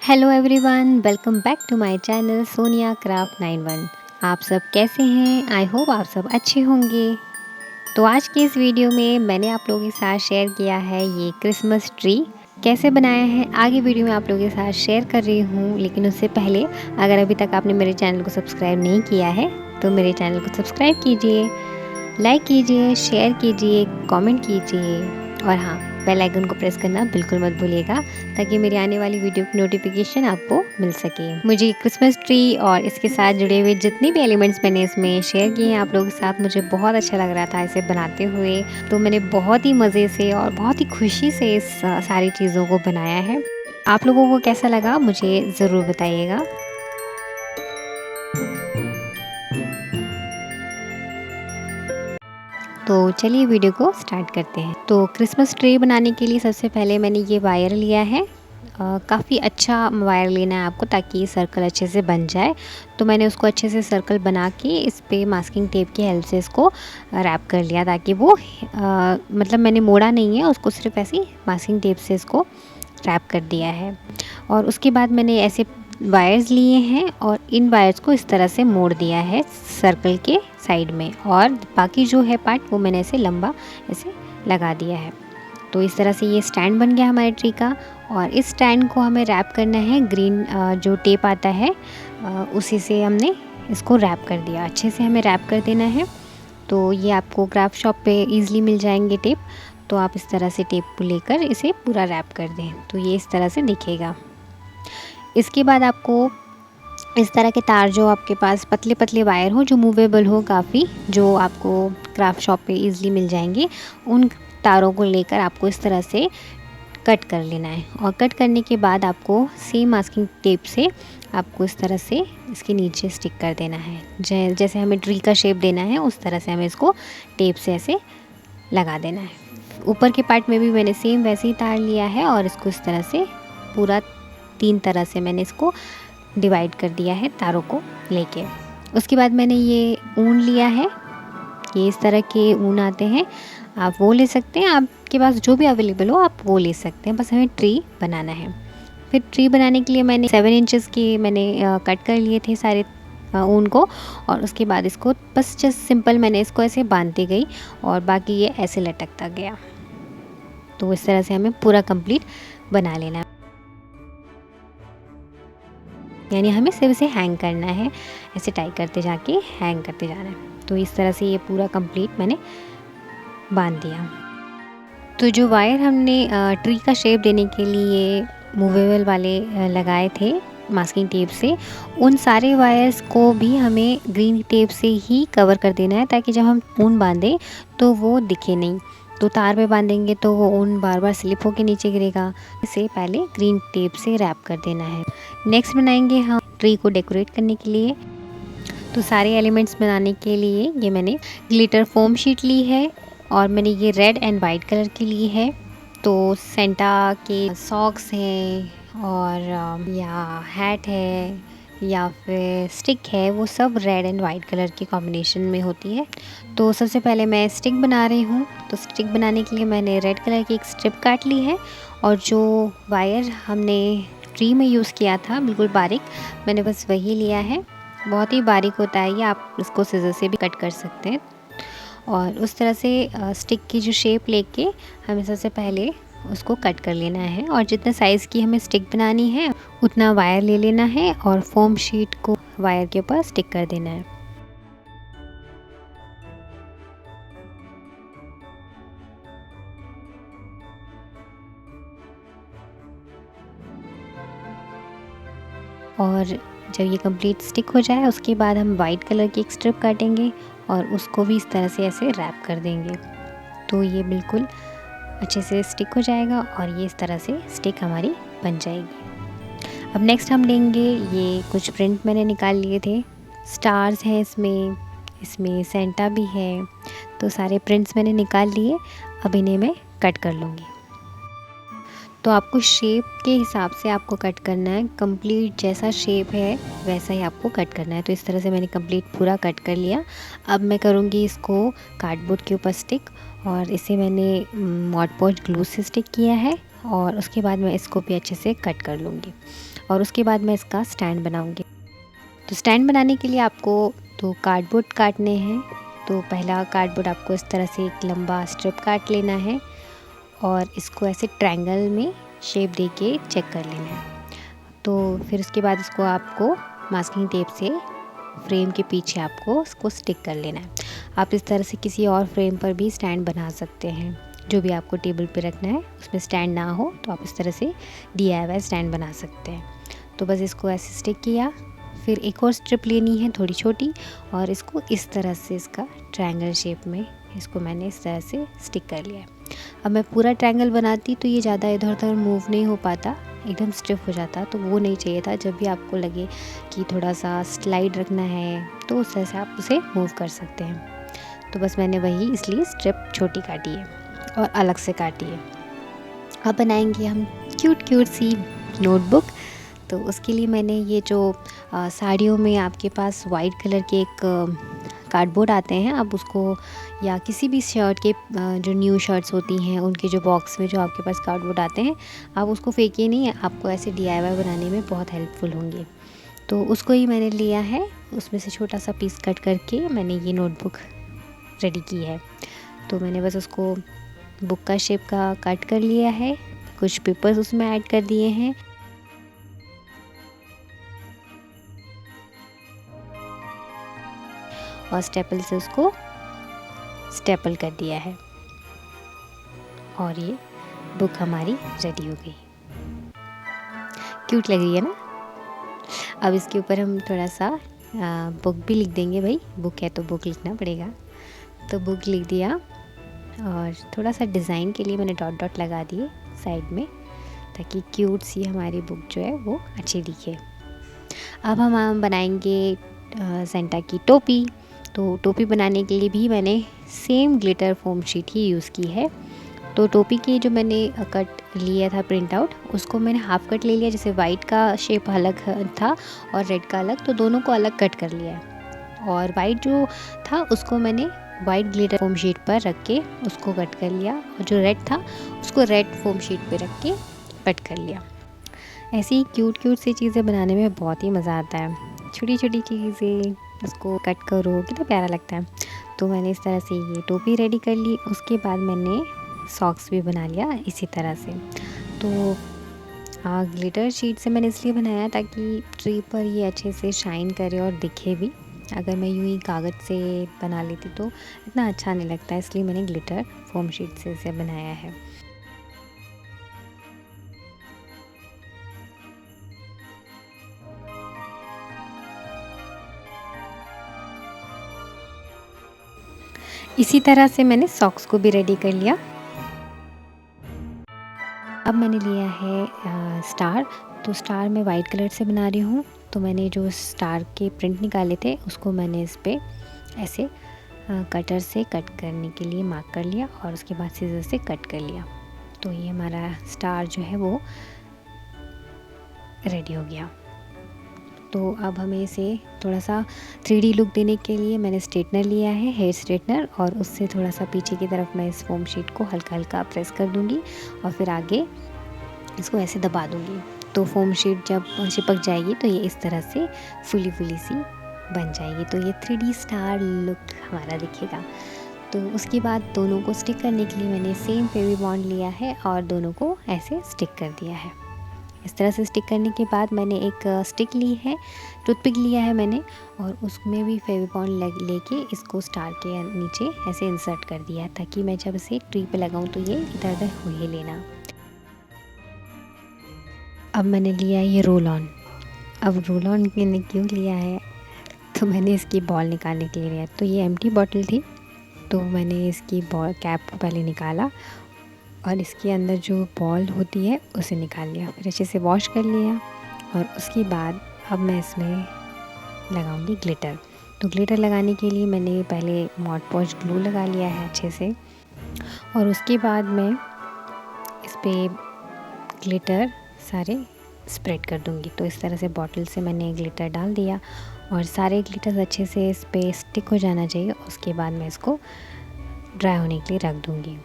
Hello everyone, welcome back to my channel Sonia craft 91। आप सब कैसे हैं? आई होप आप सब अच्छे होंगे। तो आज की इस वीडियो में मैंने आप लोगों के साथ शेयर किया है ये क्रिसमस ट्री कैसे बनाया है। आगे वीडियो में आप लोगों के साथ शेयर कर रही हूँ, लेकिन उससे पहले अगर अभी तक आपने मेरे चैनल को सब्सक्राइब नहीं किया है तो मेरे चैनल को सब्सक्राइब कीजिए, लाइक कीजिए, शेयर कीजिए, कमेंट कीजिए और हाँ, बेल आइकन को प्रेस करना बिल्कुल मत भूलिएगा ताकि मेरी आने वाली वीडियो की नोटिफिकेशन आपको मिल सके। मुझे क्रिसमस ट्री और इसके साथ जुड़े हुए जितने भी एलिमेंट्स मैंने इसमें शेयर किए हैं आप लोगों के साथ, मुझे बहुत अच्छा लग रहा था इसे बनाते हुए। तो मैंने बहुत ही मज़े से और बहुत ही खुशी से इस सारी चीज़ों को बनाया है। आप लोगों को कैसा लगा मुझे ज़रूर बताइएगा। तो चलिए वीडियो को स्टार्ट करते हैं। तो क्रिसमस ट्री बनाने के लिए सबसे पहले मैंने ये वायर लिया है। काफ़ी अच्छा वायर लेना है आपको ताकि ये सर्कल अच्छे से बन जाए। तो मैंने उसको अच्छे से सर्कल बना के इस पे मास्किंग टेप की हेल्प से इसको रैप कर लिया ताकि वो मतलब मैंने मोड़ा नहीं है उसको, सिर्फ ऐसी मास्किंग टेप से इसको रैप कर दिया है। और उसके बाद मैंने ऐसे वायर्स लिए हैं और इन वायर्स को इस तरह से मोड़ दिया है सर्कल के साइड में, और बाकी जो है पार्ट वो मैंने ऐसे लंबा ऐसे लगा दिया है। तो इस तरह से ये स्टैंड बन गया हमारे ट्री का। और इस स्टैंड को हमें रैप करना है ग्रीन जो टेप आता है उसी से हमने इसको रैप कर दिया। अच्छे से हमें रैप कर देना है। तो ये आपको क्राफ्ट शॉप पे ईज़िली मिल जाएंगे टेप। तो आप इस तरह से टेप को लेकर इसे पूरा रैप कर दें तो ये इस तरह से दिखेगा। इसके बाद आपको इस तरह के तार जो आपके पास पतले पतले वायर हो, जो मूवेबल हो काफ़ी, जो आपको क्राफ्ट शॉप पे इजीली मिल जाएंगे, उन तारों को लेकर आपको इस तरह से कट कर लेना है। और कट करने के बाद आपको सेम मास्किंग टेप से आपको इस तरह से इसके नीचे स्टिक कर देना है। जैसे हमें ट्री का शेप देना है उस तरह से हमें इसको टेप से ऐसे लगा देना है। ऊपर के पार्ट में भी मैंने सेम वैसे ही तार लिया है और इसको इस तरह से पूरा 3 तरह से मैंने इसको डिवाइड कर दिया है तारों को लेके। उसके बाद मैंने ये ऊन लिया है। ये इस तरह के ऊन आते हैं, आप वो ले सकते हैं, आपके पास जो भी अवेलेबल हो आप वो ले सकते हैं। बस हमें ट्री बनाना है। फिर ट्री बनाने के लिए मैंने 7 इंचेस के मैंने कट कर लिए थे सारे ऊन को। और उसके बाद इसको बस जस्ट सिंपल मैंने इसको ऐसे बांधती गई और बाकी ये ऐसे लटकता गया। तो इस तरह से हमें पूरा कंप्लीट बना लेना है, यानी हमें सिर्फ इसे हैंग करना है, ऐसे टाई करते जाके हैंग करते जाना है। तो इस तरह से ये पूरा कंप्लीट मैंने बांध दिया। तो जो वायर हमने ट्री का शेप देने के लिए मूवेबल वाले लगाए थे मास्किंग टेप से, उन सारे वायर्स को भी हमें ग्रीन टेप से ही कवर कर देना है ताकि जब हम ऊन बांधें तो वो दिखे नहीं। तो तार पे बांधेंगे तो वो ऊन बार बार स्लिप होकर नीचे गिरेगा। इसे पहले ग्रीन टेप से रैप कर देना है। नेक्स्ट बनाएंगे हम ट्री को डेकोरेट करने के लिए। तो सारे एलिमेंट्स बनाने के लिए ये मैंने ग्लिटर फोम शीट ली है और मैंने ये रेड एंड वाइट कलर की ली है। तो सेंटा के सॉक्स हैं और या हैट है या फिर स्टिक है, वो सब रेड एंड वाइट कलर के कॉम्बिनेशन में होती है। तो सबसे पहले मैं स्टिक बना रही हूँ। तो स्टिक बनाने के लिए मैंने रेड कलर की एक स्ट्रिप काट ली है और जो वायर हमने ट्री में यूज़ किया था बिल्कुल बारीक, मैंने बस वही लिया है। बहुत ही बारीक होता है ये, आप इसको सिज़र से भी कट कर सकते हैं। और उस तरह से स्टिक की जो शेप लेके हमें सबसे पहले उसको कट कर लेना है। और जितना साइज़ की हमें स्टिक बनानी है उतना वायर ले लेना है और फोम शीट को वायर के ऊपर स्टिक कर देना है। और जब ये कंप्लीट स्टिक हो जाए उसके बाद हम वाइट कलर की एक स्ट्रिप काटेंगे और उसको भी इस तरह से ऐसे रैप कर देंगे। तो ये बिल्कुल अच्छे से स्टिक हो जाएगा और ये इस तरह से स्टिक हमारी बन जाएगी। अब नेक्स्ट हम लेंगे, ये कुछ प्रिंट मैंने निकाल लिए थे। स्टार्स हैं इसमें, इसमें सेंटा भी है। तो सारे प्रिंट्स मैंने निकाल लिए। अब इन्हें मैं कट कर लूँगी। तो आपको शेप के हिसाब से आपको कट करना है, कंप्लीट जैसा शेप है वैसा ही आपको कट करना है। तो इस तरह से मैंने कंप्लीट पूरा कट कर लिया। अब मैं करूँगी इसको कार्डबोर्ड के ऊपर स्टिक और इसे मैंने मॉड पॉज ग्लू से स्टिक किया है और उसके बाद मैं इसको भी अच्छे से कट कर लूँगी और उसके बाद मैं इसका स्टैंड बनाऊँगी। तो स्टैंड बनाने के लिए आपको 2 कार्डबोर्ड काटने हैं। तो पहला कार्डबोर्ड आपको इस तरह से एक लंबा स्ट्रिप काट लेना है और इसको ऐसे ट्रायंगल में शेप देके चेक कर लेना है। तो फिर उसके बाद इसको आपको मास्किंग टेप से फ्रेम के पीछे आपको इसको स्टिक कर लेना है। आप इस तरह से किसी और फ्रेम पर भी स्टैंड बना सकते हैं। जो भी आपको टेबल पे रखना है उसमें स्टैंड ना हो तो आप इस तरह से DIY स्टैंड बना सकते हैं। तो बस इसको ऐसे स्टिक किया, फिर एक और स्ट्रिप लेनी है थोड़ी छोटी और इसको इस तरह से इसका ट्रायंगल शेप में इसको मैंने इस तरह से स्टिक कर लिया है। अब मैं पूरा ट्रायंगल बनाती तो ये ज़्यादा इधर उधर मूव नहीं हो पाता, एकदम स्टिफ हो जाता, तो वो नहीं चाहिए था। जब भी आपको लगे कि थोड़ा सा स्लाइड रखना है तो उस तरह से आप उसे मूव कर सकते हैं। तो बस मैंने वही इसलिए स्ट्रिप छोटी काटी है और अलग से काटी है। अब बनाएंगे हम क्यूट क्यूट सी नोटबुक। तो उसके लिए मैंने ये जो साड़ियों में आपके पास वाइट कलर के एक कार्डबोर्ड आते हैं, आप उसको या किसी भी शर्ट के जो न्यू शर्ट्स होती हैं उनके जो बॉक्स में जो आपके पास कार्डबोर्ड आते हैं, आप उसको फेंकिए नहीं, आपको ऐसे DIY बनाने में बहुत हेल्पफुल होंगे। तो उसको ही मैंने लिया है, उसमें से छोटा सा पीस कट करके मैंने ये नोटबुक रेडी की है। तो मैंने बस उसको बुक का शेप का कट कर लिया है, कुछ पेपर्स उसमें ऐड कर दिए हैं और स्टेपल से उसको स्टेपल कर दिया है और ये बुक हमारी रेडी हो गई। क्यूट लग रही है ना। अब इसके ऊपर हम थोड़ा सा बुक भी लिख देंगे, भाई बुक है तो बुक लिखना पड़ेगा। तो बुक लिख दिया और थोड़ा सा डिज़ाइन के लिए मैंने डॉट डॉट लगा दिए साइड में, ताकि क्यूट सी हमारी बुक जो है वो अच्छी दिखे। अब हम बनाएंगे सेंटा की टोपी। तो टोपी बनाने के लिए भी मैंने सेम ग्लिटर फोम शीट ही यूज़ की है। तो टोपी की जो मैंने कट लिया था प्रिंट आउट, उसको मैंने हाफ कट ले लिया, जैसे वाइट का शेप अलग था और रेड का अलग, तो दोनों को अलग कट कर लिया है। और वाइट जो था उसको मैंने वाइट ग्लिटर फोम शीट पर रख के उसको कट कर लिया और जो रेड था उसको रेड फोम शीट पे रख के कट कर लिया। ऐसी क्यूट क्यूट सी चीज़ें बनाने में बहुत ही मज़ा आता है। छोटी छोटी चीज़ें उसको कट करो कितना प्यारा लगता है। तो मैंने इस तरह से ये टोपी रेडी कर ली। उसके बाद मैंने सॉक्स भी बना लिया इसी तरह से। तो ग्लिटर शीट से मैंने इसलिए बनाया ताकि ट्री पर ये अच्छे से शाइन करे और दिखे भी। अगर मैं यूँ ही कागज़ से बना लेती तो इतना अच्छा नहीं लगता, इसलिए मैंने ग्लिटर फोम शीट से इसे बनाया है। इसी तरह से मैंने सॉक्स को भी रेडी कर लिया। अब मैंने लिया है स्टार। तो स्टार मैं वाइट कलर से बना रही हूँ। तो मैंने जो स्टार के प्रिंट निकाले थे उसको मैंने इस पे ऐसे कटर से कट करने के लिए मार्क कर लिया और उसके बाद सीजर से कट कर लिया। तो ये हमारा स्टार जो है वो रेडी हो गया। तो अब हमें इसे थोड़ा सा 3D लुक देने के लिए मैंने स्ट्रेटनर लिया है, हेयर स्ट्रेटनर, और उससे थोड़ा सा पीछे की तरफ मैं इस फोम शीट को हल्का हल्का प्रेस कर दूंगी और फिर आगे इसको ऐसे दबा दूंगी। तो फोम शीट जब चिपक जाएगी तो ये इस तरह से फुली सी बन जाएगी। तो ये 3D स्टार लुक हमारा दिखेगा। तो उसके बाद दोनों को स्टिक करने के लिए मैंने सेम फेविबॉन्ड लिया है और दोनों को ऐसे स्टिक कर दिया है। इस तरह से स्टिक करने के बाद मैंने एक स्टिक ली है, टूथपिक लिया है मैंने, और उसमें भी फेविबॉन्ड लेके इसको स्टार के नीचे ऐसे इंसर्ट कर दिया, ताकि मैं जब इसे ट्री पे लगाऊं तो ये इधर उधर हो ही लेना। अब मैंने लिया ये रोल ऑन। अब रोल ऑन मैंने क्यों लिया है, तो मैंने इसकी बॉल निकालने के लिए लिया। तो ये एम्प्टी बॉटल थी, तो मैंने इसकी बॉल कैप को पहले निकाला और इसके अंदर जो बॉल होती है उसे निकाल लिया, फिर अच्छे से वॉश कर लिया। और उसके बाद अब मैं इसमें लगाऊंगी ग्लिटर। तो ग्लिटर लगाने के लिए मैंने पहले मॉड पॉज ग्लू लगा लिया है अच्छे से, और उसके बाद मैं इस पर ग्लिटर सारे स्प्रेड कर दूंगी। तो इस तरह से बॉटल से मैंने ग्लिटर डाल दिया और सारे ग्लिटर अच्छे से इस पर स्टिक हो जाना चाहिए। उसके बाद मैं इसको ड्राई होने के लिए रख दूंगी।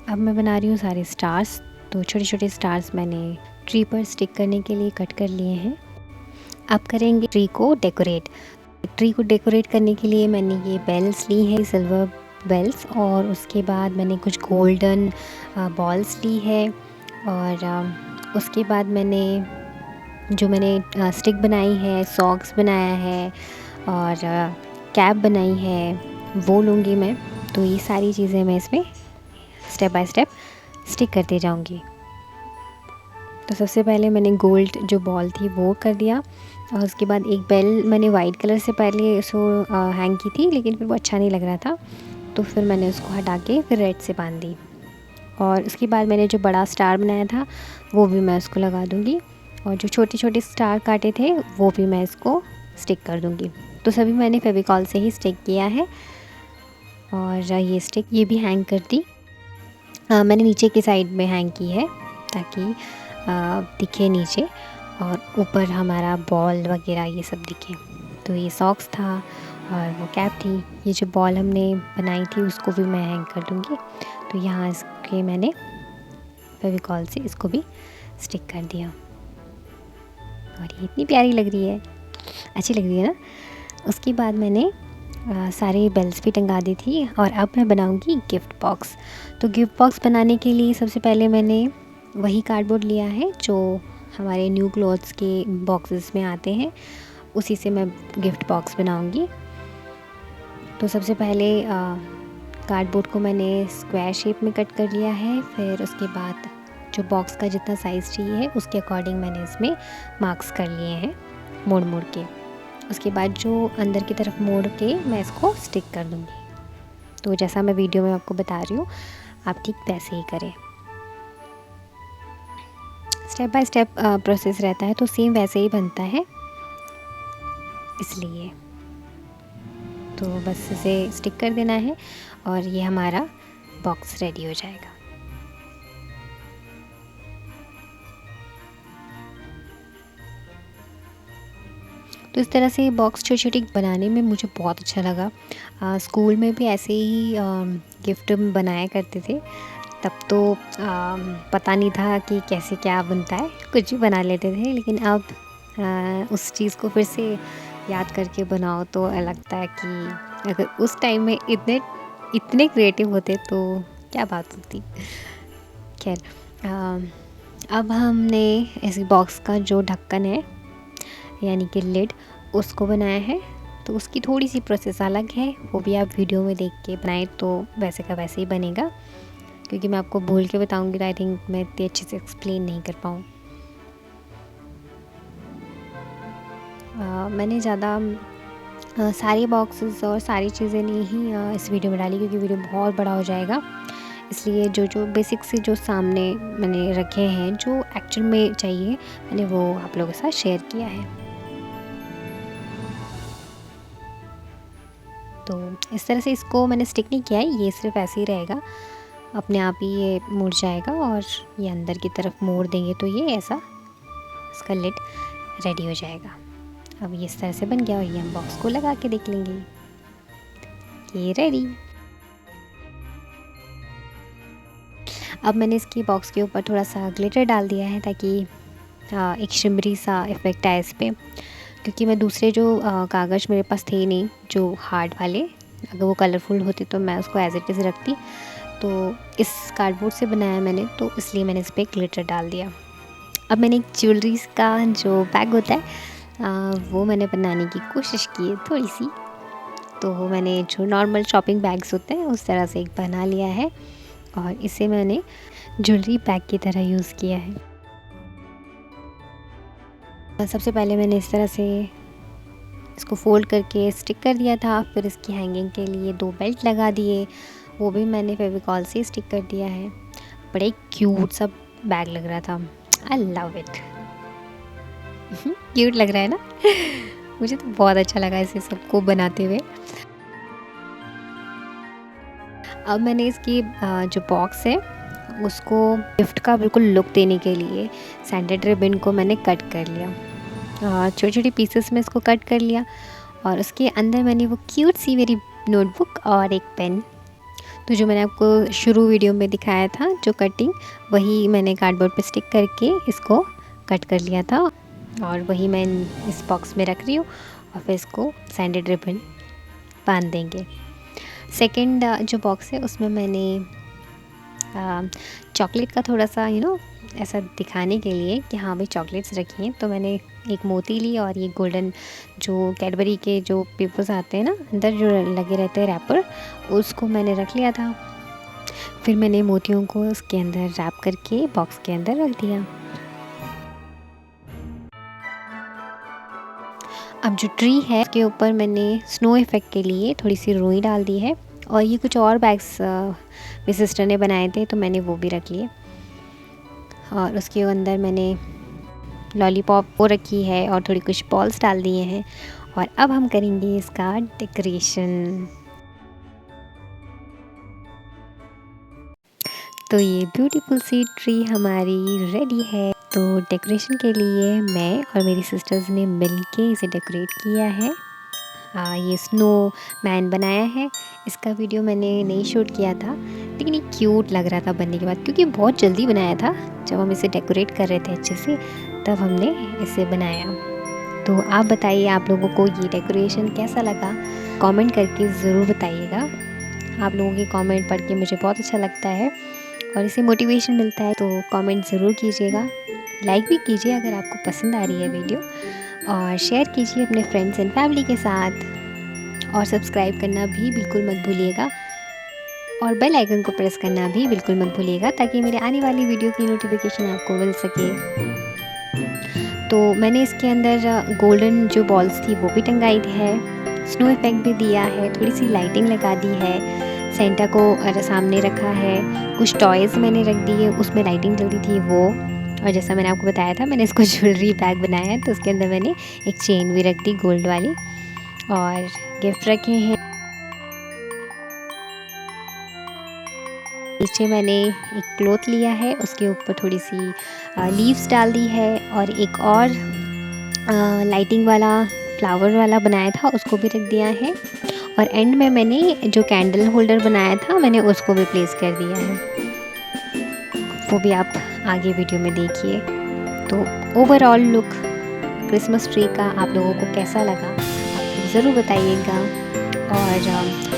अब मैं बना रही हूँ सारे स्टार्स। तो छोटे छोटे स्टार्स मैंने ट्री पर स्टिक करने के लिए कट कर लिए हैं। अब करेंगे ट्री को डेकोरेट। ट्री को डेकोरेट करने के लिए मैंने ये बेल्स ली है, सिल्वर बेल्स, और उसके बाद मैंने कुछ गोल्डन बॉल्स ली है। और उसके बाद मैंने स्टिक बनाई है, सॉक्स बनाया है और कैप बनाई है, वो लूँगी मैं। तो ये सारी चीज़ें मैं इसमें स्टेप बाय स्टेप स्टिक करते जाऊँगी। तो सबसे पहले मैंने गोल्ड जो बॉल थी वो कर दिया, और उसके बाद एक बेल मैंने वाइट कलर से पहले उसको हैंग की थी, लेकिन फिर वो अच्छा नहीं लग रहा था, तो फिर मैंने उसको हटा के फिर रेड से बांध दी। और उसके बाद मैंने जो बड़ा स्टार बनाया था वो भी मैं उसको लगा दूँगी, और जो छोटे छोटे स्टार काटे थे वो भी मैं इसको स्टिक कर दूँगी। तो सभी मैंने फेविकॉल से ही स्टिक किया है। और ये स्टिक ये भी हैंग कर दी। मैंने नीचे की साइड में हैंग की है ताकि दिखे नीचे, और ऊपर हमारा बॉल वगैरह ये सब दिखे। तो ये सॉक्स था और वो कैप थी। ये जो बॉल हमने बनाई थी उसको भी मैं हैंग कर दूँगी। तो यहाँ इसके मैंने फेविकॉल से इसको भी स्टिक कर दिया, और ये इतनी प्यारी लग रही है, अच्छी लग रही है ना। उसके बाद मैंने सारे बेल्स भी टंगा दी थी, और अब मैं बनाऊँगी गिफ्ट बॉक्स। तो गिफ्ट बॉक्स बनाने के लिए सबसे पहले मैंने वही कार्डबोर्ड लिया है जो हमारे न्यू क्लॉथ्स के बॉक्सेस में आते हैं, उसी से मैं गिफ्ट बॉक्स बनाऊंगी। तो सबसे पहले कार्डबोर्ड को मैंने स्क्वायर शेप में कट कर लिया है। फिर उसके बाद जो बॉक्स का जितना साइज़ चाहिए है उसके अकॉर्डिंग मैंने इसमें मार्क्स कर लिए हैं मोड़ मोड़ के। उसके बाद जो अंदर की तरफ मोड़ के मैं इसको स्टिक कर दूँगी। तो जैसा मैं वीडियो में आपको बता रही हूँ आप ठीक वैसे ही करें। स्टेप बाय स्टेप प्रोसेस रहता है, तो सेम वैसे ही बनता है, इसलिए तो बस इसे स्टिक कर देना है और ये हमारा बॉक्स रेडी हो जाएगा। तो इस तरह से बॉक्स छोटी छोटी बनाने में मुझे बहुत अच्छा लगा। स्कूल में भी ऐसे ही गिफ्ट बनाया करते थे। तब तो पता नहीं था कि कैसे क्या बनता है, कुछ भी बना लेते थे। लेकिन अब उस चीज़ को फिर से याद करके बनाओ तो लगता है कि अगर उस टाइम में इतने क्रिएटिव होते तो क्या बात होती। खैर, अब हमने इस बॉक्स का जो ढक्कन है यानी कि लिड उसको बनाया है। तो उसकी थोड़ी सी प्रोसेस अलग है, वो भी आप वीडियो में देख के बनाएं तो वैसे का वैसे ही बनेगा, क्योंकि मैं आपको बोल के बताऊंगी तो आई थिंक मैं इतने अच्छे से एक्सप्लेन नहीं कर पाऊँ। मैंने ज़्यादा सारे बॉक्सेस और सारी चीज़ें नहीं ही इस वीडियो में डाली, क्योंकि वीडियो बहुत बड़ा हो जाएगा। इसलिए जो बेसिक से जो सामने मैंने रखे हैं जो एक्चुअल में चाहिए मैंने वो आप लोगों के साथ शेयर किया है। तो इस तरह से इसको मैंने स्टिक नहीं किया है, ये सिर्फ ऐसे ही रहेगा, अपने आप ही ये मुड़ जाएगा। और ये अंदर की तरफ मोड़ देंगे तो ये ऐसा इसका लिड रेडी हो जाएगा। अब ये इस तरह से बन गया, और ये हम बॉक्स को लगा के देख लेंगे, ये रेडी। अब मैंने इसकी बॉक्स के ऊपर थोड़ा सा ग्लिटर डाल दिया है ताकि एक शिमरी सा इफ़ेक्ट आए इस पर, क्योंकि मैं दूसरे जो कागज़ मेरे पास थे नहीं जो हार्ड वाले, अगर वो कलरफुल होते तो मैं उसको एज इट इज़ रखती। तो इस कार्डबोर्ड से बनाया मैंने, तो इसलिए मैंने इस पर ग्लिटर डाल दिया। अब मैंने एक ज्वेलरीज का जो बैग होता है वो मैंने बनाने की कोशिश की है थोड़ी सी। तो मैंने जो नॉर्मल शॉपिंग बैग्स होते हैं उस तरह से एक बना लिया है, और इसे मैंने ज्वेलरी बैग की तरह यूज़ किया है। सबसे पहले मैंने इस तरह से इसको फोल्ड करके स्टिक कर दिया था। फिर इसकी हैंगिंग के लिए 2 बेल्ट लगा दिए, वो भी मैंने फेविकॉल से स्टिक कर दिया है। बड़े क्यूट सा बैग लग रहा था, आई लव इट। क्यूट लग रहा है ना मुझे तो बहुत अच्छा लगा इसे सबको बनाते हुए। अब मैंने इसकी जो बॉक्स है उसको गिफ्ट का बिल्कुल लुक देने के लिए सैंडेड रिबन को मैंने कट कर लिया, छोटे छोटे पीसेस में इसको कट कर लिया, और उसके अंदर मैंने वो क्यूट सी मेरी नोटबुक और एक पेन तो जो मैंने आपको शुरू वीडियो में दिखाया था जो कटिंग, वही मैंने कार्डबोर्ड पे स्टिक करके इसको कट कर लिया था और वही मैं इस बॉक्स में रख रही हूँ और फिर इसको सैंडेड रिबन बांध देंगे। सेकंड जो बॉक्स है उसमें मैंने चॉकलेट का थोड़ा सा ऐसा दिखाने के लिए कि हाँ भाई चॉकलेट्स रखी हैं, तो मैंने एक मोती ली और ये गोल्डन जो कैडबरी के जो पेपर्स आते हैं ना अंदर जो लगे रहते हैं रैपर, उसको मैंने रख लिया था। फिर मैंने मोतियों को उसके अंदर रैप करके बॉक्स के अंदर रख दिया। अब जो ट्री है उसके ऊपर मैंने स्नो इफ़ेक्ट के लिए थोड़ी सी रुई डाल दी है और ये कुछ और बैग्स मेरी सिस्टर ने बनाए थे तो मैंने वो भी रख लिए और उसके अंदर मैंने लॉलीपॉप वो रखी है और थोड़ी कुछ बॉल्स डाल दिए हैं और अब हम करेंगे इसका डेकोरेशन। तो ये ब्यूटीफुल सी ट्री हमारी रेडी है। तो डेकोरेशन के लिए मैं और मेरी सिस्टर्स ने मिलके इसे डेकोरेट किया है। ये स्नो मैन बनाया है। इसका वीडियो मैंने नहीं शूट किया था लेकिन ये क्यूट लग रहा था बनने के बाद, क्योंकि बहुत जल्दी बनाया था। जब हम इसे डेकोरेट कर रहे थे अच्छे से तब हमने इसे बनाया। तो आप बताइए आप लोगों को ये डेकोरेशन कैसा लगा, कमेंट करके ज़रूर बताइएगा। आप लोगों के कमेंट पढ़ के मुझे बहुत अच्छा लगता है और इससे मोटिवेशन मिलता है। तो कमेंट ज़रूर कीजिएगा, लाइक भी कीजिए अगर आपको पसंद आ रही है वीडियो, और शेयर कीजिए अपने फ्रेंड्स एंड फैमिली के साथ और सब्सक्राइब करना भी बिल्कुल मत भूलिएगा और बेल आइकन को प्रेस करना भी बिल्कुल मत भूलिएगा ताकि मेरे आने वाली वीडियो की नोटिफिकेशन आपको मिल सके। तो मैंने इसके अंदर गोल्डन जो बॉल्स थी वो भी टंगाई है, स्नो इफेक्ट भी दिया है, थोड़ी सी लाइटिंग लगा दी है, सेंटा को सामने रखा है, कुछ टॉयज़ मैंने रख दिए उसमें लाइटिंग जलती थी वो, और जैसा मैंने आपको बताया था मैंने इसको ज्वेलरी बैग बनाया है तो उसके अंदर मैंने एक चेन भी रख दी गोल्ड वाली और गिफ्ट रखे हैं। नीचे मैंने एक क्लॉथ लिया है, उसके ऊपर थोड़ी सी लीव्स डाल दी है और एक और लाइटिंग वाला फ्लावर वाला बनाया था उसको भी रख दिया है और एंड में मैंने जो कैंडल होल्डर बनाया था मैंने उसको भी प्लेस कर दिया है, वो भी आप आगे वीडियो में देखिए। तो ओवरऑल लुक क्रिसमस ट्री का आप लोगों को कैसा लगा आप ज़रूर बताइएगा। और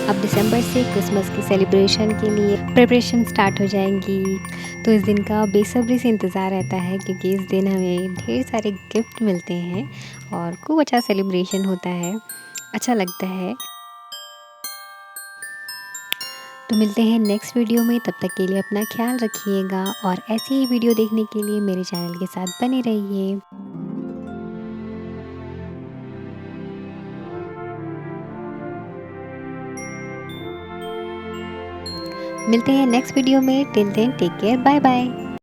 अब दिसंबर से क्रिसमस की सेलिब्रेशन के लिए प्रिपरेशन स्टार्ट हो जाएंगी, तो इस दिन का बेसब्री से इंतज़ार रहता है क्योंकि इस दिन हमें ढेर सारे गिफ्ट मिलते हैं और खूब अच्छा सेलिब्रेशन होता है, अच्छा लगता है। तो मिलते हैं नेक्स्ट वीडियो में, तब तक के लिए अपना ख्याल रखिएगा और ऐसी ही वीडियो देखने के लिए मेरे चैनल के साथ बने रहिए। मिलते हैं नेक्स्ट वीडियो में, till then take care, bye bye.